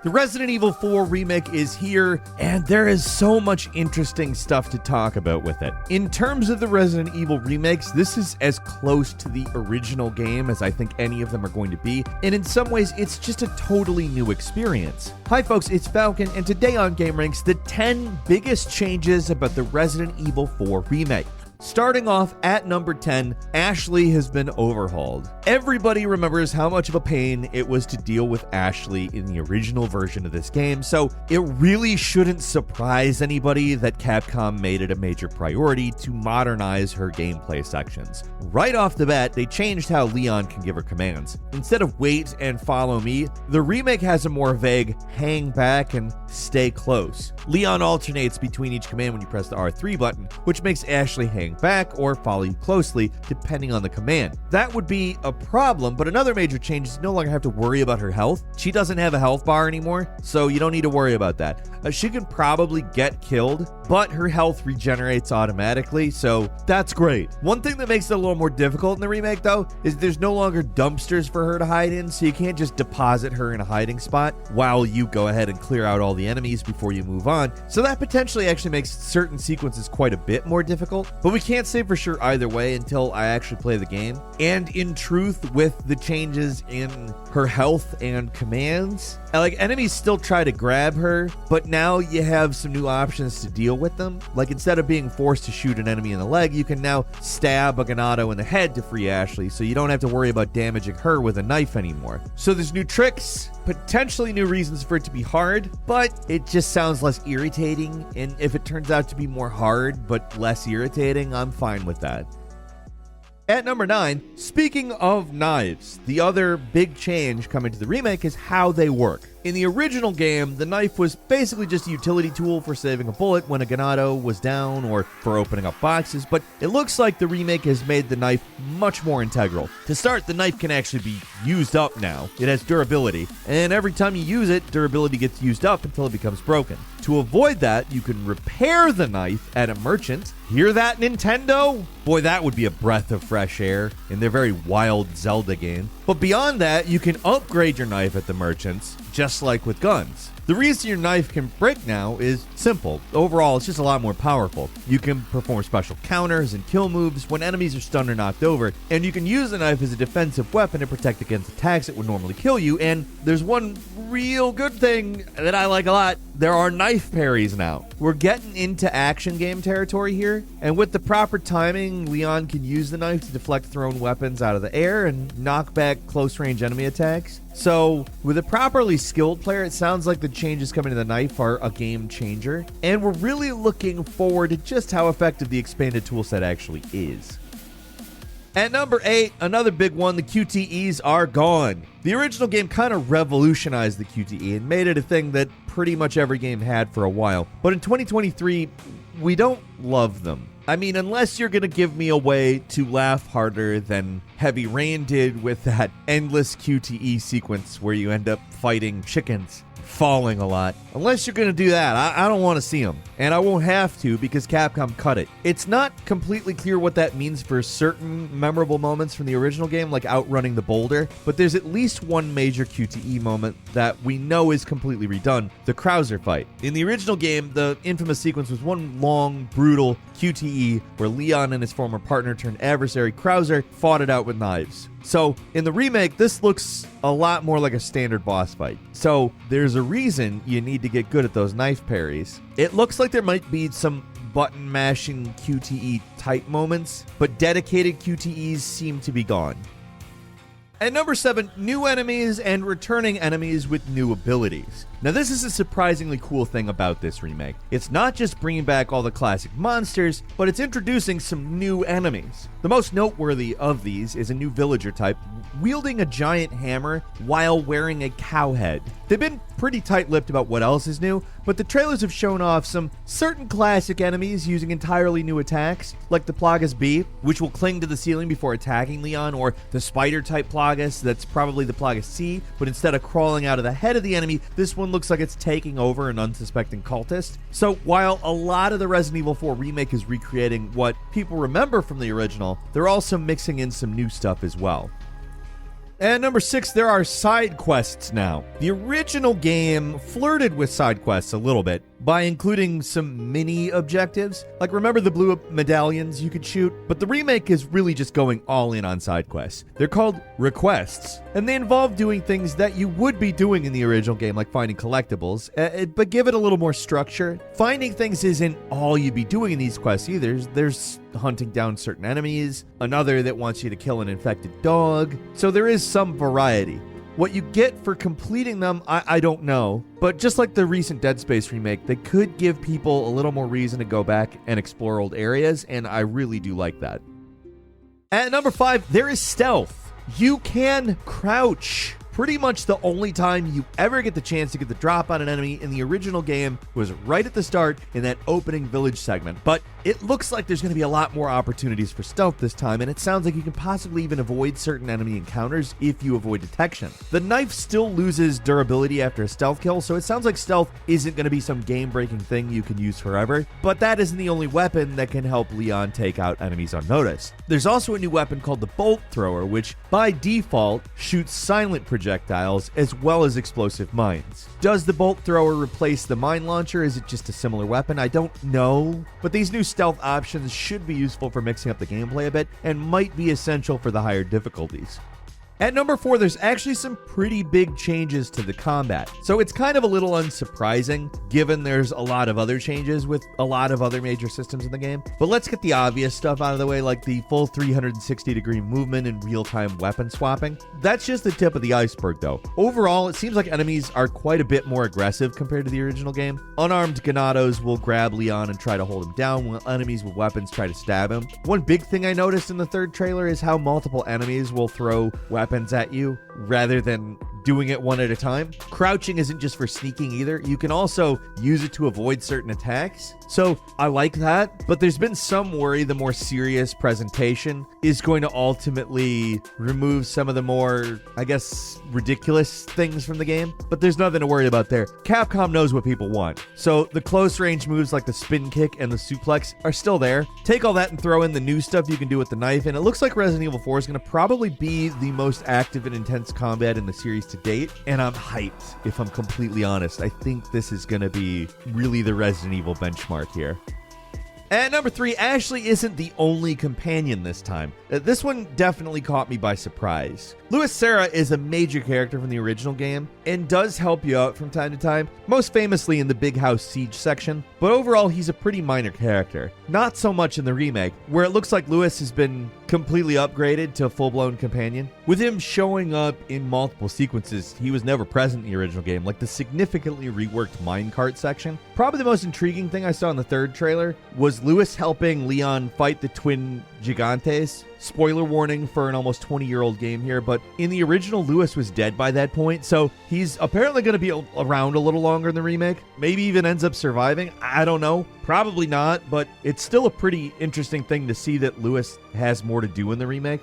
The Resident Evil 4 remake is here, and there is so much interesting stuff to talk about with it. In terms of the Resident Evil remakes, this is as close to the original game as I think any of them are going to be, and in some ways, it's just a totally new experience. Hi folks, it's Falcon, and today on gameranx, the 10 biggest changes about the Resident Evil 4 remake. Starting off at number 10, Ashley has been overhauled. Everybody remembers how much of a pain it was to deal with Ashley in the original version of this game, so it really shouldn't surprise anybody that Capcom made it a major priority to modernize her gameplay sections. Right off the bat, they changed how Leon can give her commands. Instead of wait and follow me, the remake has a more vague hang back and stay close. Leon alternates between each command when you press the R3 button, which makes Ashley hang back or follow you closely depending on the command. That would be a problem, but another major change is you no longer have to worry about her health. She doesn't have a health bar anymore, so you don't need to worry about that. She can probably get killed, but her health regenerates automatically, so that's great. One thing that makes it a little more difficult in the remake, though, is there's no longer dumpsters for her to hide in, so you can't just deposit her in a hiding spot while you go ahead and clear out all the enemies before you move on. So that potentially actually makes certain sequences quite a bit more difficult, but we can't say for sure either way until I actually play the game. And in truth, with the changes in her health and commands, like, enemies still try to grab her, but now you have some new options to deal with them. Like, instead of being forced to shoot an enemy in the leg, you can now stab a Ganado in the head to free Ashley, so you don't have to worry about damaging her with a knife anymore. So there's new tricks, potentially new reasons for it to be hard, but it just sounds less irritating, and if it turns out to be more hard but less irritating, I'm fine with that. At number 9, speaking of knives, the other big change coming to the remake is how they work. In the original game, the knife was basically just a utility tool for saving a bullet when a Ganado was down or for opening up boxes, but it looks like the remake has made the knife much more integral. To start, the knife can actually be used up now. It has durability, and every time you use it, durability gets used up until it becomes broken. To avoid that, you can repair the knife at a merchant. Hear that, Nintendo? Boy, that would be a breath of fresh air in their very wild Zelda game. But beyond that, you can upgrade your knife at the merchants, just like with guns. The reason your knife can break now is simple. Overall, it's just a lot more powerful. You can perform special counters and kill moves when enemies are stunned or knocked over, and you can use the knife as a defensive weapon to protect against attacks that would normally kill you. And there's one real good thing that I like a lot. There are knife parries now. We're getting into action game territory here, and with the proper timing, Leon can use the knife to deflect thrown weapons out of the air and knock back close-range enemy attacks. So, with a properly skilled player, it sounds like the changes coming to the knife are a game changer, and we're really looking forward to just how effective the expanded toolset actually is. At number 8, another big one, the QTEs are gone. The original game kind of revolutionized the QTE and made it a thing that pretty much every game had for a while. But in 2023, we don't love them. I mean, unless you're going to give me a way to laugh harder than Heavy Rain did with that endless QTE sequence where you end up fighting chickens, falling a lot. Unless you're going to do that, I don't want to see them. And I won't have to because Capcom cut it. It's not completely clear what that means for certain memorable moments from the original game, like outrunning the boulder, but there's at least one major QTE moment that we know is completely redone, the Krauser fight. In the original game, the infamous sequence was one long, brutal QTE where Leon and his former partner turned adversary Krauser fought it out with knives. So, in the remake, this looks a lot more like a standard boss fight. So, there's a reason you need to get good at those knife parries. It looks like there might be some button mashing QTE type moments, but dedicated QTEs seem to be gone. At number 7, new enemies and returning enemies with new abilities. Now, this is a surprisingly cool thing about this remake. It's not just bringing back all the classic monsters, but it's introducing some new enemies. The most noteworthy of these is a new villager type wielding a giant hammer while wearing a cow head. They've been pretty tight-lipped about what else is new, but the trailers have shown off some certain classic enemies using entirely new attacks, like the Plagas B, which will cling to the ceiling before attacking Leon, or the spider-type Plagas that's probably the Plagas C, but instead of crawling out of the head of the enemy, this one looks like it's taking over an unsuspecting cultist. So while a lot of the Resident Evil 4 remake is recreating what people remember from the original, they're also mixing in some new stuff as well. And number 6, there are side quests now. The original game flirted with side quests a little bit by including some mini objectives. Like, remember the blue medallions you could shoot? But the remake is really just going all in on side quests. They're called requests, and they involve doing things that you would be doing in the original game, like finding collectibles, but give it a little more structure. Finding things isn't all you'd be doing in these quests either. There's hunting down certain enemies, another that wants you to kill an infected dog. So there is some variety. What you get for completing them, I don't know. But just like the recent Dead Space remake, they could give people a little more reason to go back and explore old areas, and I really do like that. At number 5, there is stealth. You can crouch. Pretty much the only time you ever get the chance to get the drop on an enemy in the original game was right at the start in that opening village segment. But it looks like there's going to be a lot more opportunities for stealth this time, and it sounds like you can possibly even avoid certain enemy encounters if you avoid detection. The knife still loses durability after a stealth kill, so it sounds like stealth isn't going to be some game-breaking thing you can use forever, but that isn't the only weapon that can help Leon take out enemies unnoticed. There's also a new weapon called the Bolt Thrower, which by default shoots silent projectiles as well as explosive mines. Does the Bolt Thrower replace the mine launcher? Is it just a similar weapon? I don't know, but these new stealth options should be useful for mixing up the gameplay a bit and might be essential for the higher difficulties. At number 4, there's actually some pretty big changes to the combat. So it's kind of a little unsurprising, given there's a lot of other changes with a lot of other major systems in the game. But let's get the obvious stuff out of the way, like the full 360-degree movement and real-time weapon swapping. That's just the tip of the iceberg, though. Overall, it seems like enemies are quite a bit more aggressive compared to the original game. Unarmed Ganados will grab Leon and try to hold him down, while enemies with weapons try to stab him. One big thing I noticed in the third trailer is how multiple enemies will throw weapons at you rather than doing it one at a time. Crouching isn't just for sneaking either. You can also use it to avoid certain attacks. So I like that, but there's been some worry the more serious presentation is going to ultimately remove some of the more, I guess, ridiculous things from the game. But there's nothing to worry about there. Capcom knows what people want. So the close range moves like the spin kick and the suplex are still there. Take all that and throw in the new stuff you can do with the knife, and it looks like Resident Evil 4 is going to probably be the most active and intense combat in the series to date, and I'm hyped, if I'm completely honest. I think this is going to be really the Resident Evil benchmark here. At number 3, Ashley isn't the only companion this time. This one definitely caught me by surprise. Louis Serra is a major character from the original game and does help you out from time to time, most famously in the Big House Siege section, but overall he's a pretty minor character. Not so much in the remake, where it looks like Louis has been completely upgraded to a full-blown companion. With him showing up in multiple sequences, he was never present in the original game, like the significantly reworked minecart section. Probably the most intriguing thing I saw in the third trailer was Louis helping Leon fight the twin Gigantes. Spoiler warning for an almost 20-year-old game here, but in the original, Louis was dead by that point, so he's apparently going to be around a little longer in the remake. Maybe even ends up surviving. I don't know. Probably not, but it's still a pretty interesting thing to see that Louis has more to do in the remake.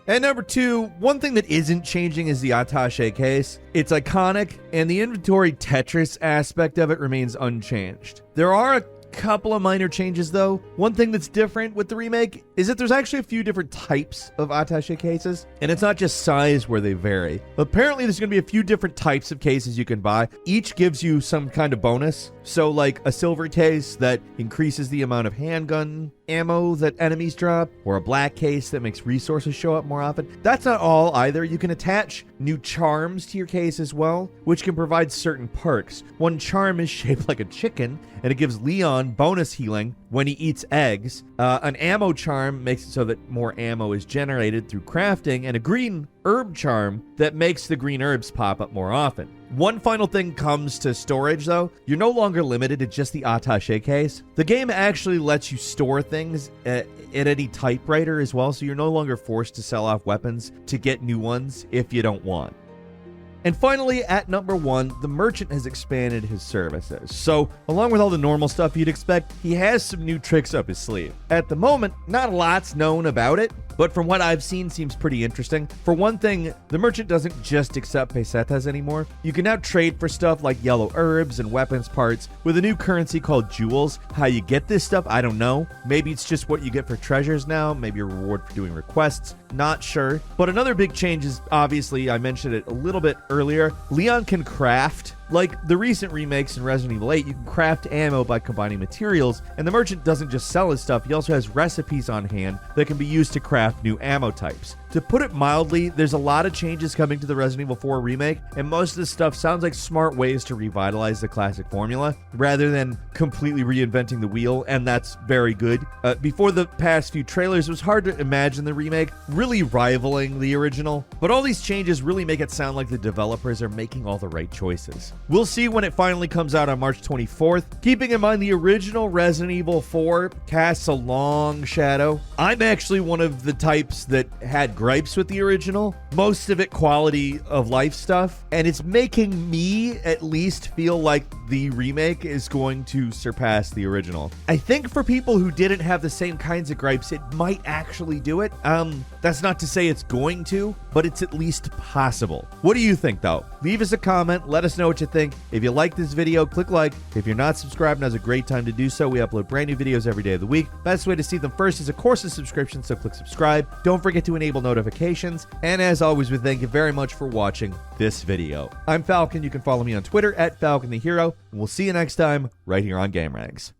And number 2, one thing that isn't changing is the attaché case. It's iconic, and the inventory Tetris aspect of it remains unchanged. There are a couple of minor changes though. One thing that's different with the remake is that there's actually a few different types of attaché cases, and it's not just size where they vary. Apparently there's going to be a few different types of cases you can buy. Each gives you some kind of bonus. So like a silver case that increases the amount of handgun ammo that enemies drop, or a black case that makes resources show up more often. That's not all either. You can attach new charms to your case as well, which can provide certain perks. One charm is shaped like a chicken, and it gives Leon bonus healing when he eats eggs. An ammo charm makes it so that more ammo is generated through crafting, and a green herb charm that makes the green herbs pop up more often. One final thing comes to storage though. You're no longer limited to just the attaché case. The game actually lets you store things at any typewriter as well, so you're no longer forced to sell off weapons to get new ones if you don't want. And finally, at number 1, the merchant has expanded his services. So, along with all the normal stuff you'd expect, he has some new tricks up his sleeve. At the moment, not a lot's known about it, but from what I've seen, seems pretty interesting. For one thing, the merchant doesn't just accept pesetas anymore. You can now trade for stuff like yellow herbs and weapons parts with a new currency called jewels. How you get this stuff, I don't know. Maybe it's just what you get for treasures now, maybe a reward for doing requests, not sure. But another big change is, obviously, I mentioned it a little bit earlier, Leon can craft. Like the recent remakes in Resident Evil 8, you can craft ammo by combining materials, and the merchant doesn't just sell his stuff, he also has recipes on hand that can be used to craft new ammo types. To put it mildly, there's a lot of changes coming to the Resident Evil 4 remake, and most of this stuff sounds like smart ways to revitalize the classic formula, rather than completely reinventing the wheel, and that's very good. Before the past few trailers, it was hard to imagine the remake really rivaling the original, but all these changes really make it sound like the developers are making all the right choices. We'll see when it finally comes out on March 24th. Keeping in mind the original Resident Evil 4 casts a long shadow. I'm actually one of the types that had gripes with the original, most of it quality of life stuff, and it's making me at least feel like the remake is going to surpass the original. I think for people who didn't have the same kinds of gripes, it might actually do it. That's not to say it's going to, but it's at least possible. What do you think though? Leave us a comment, let us know what you think. If you like this video, click like. If you're not subscribed, now's a great time to do so. We upload brand new videos every day of the week. Best way to see them first is of course a subscription, so click subscribe. Don't forget to enable notifications. And as always, we thank you very much for watching this video. I'm Falcon. You can follow me on Twitter at Falcon the Hero. And we'll see you next time right here on gameranx.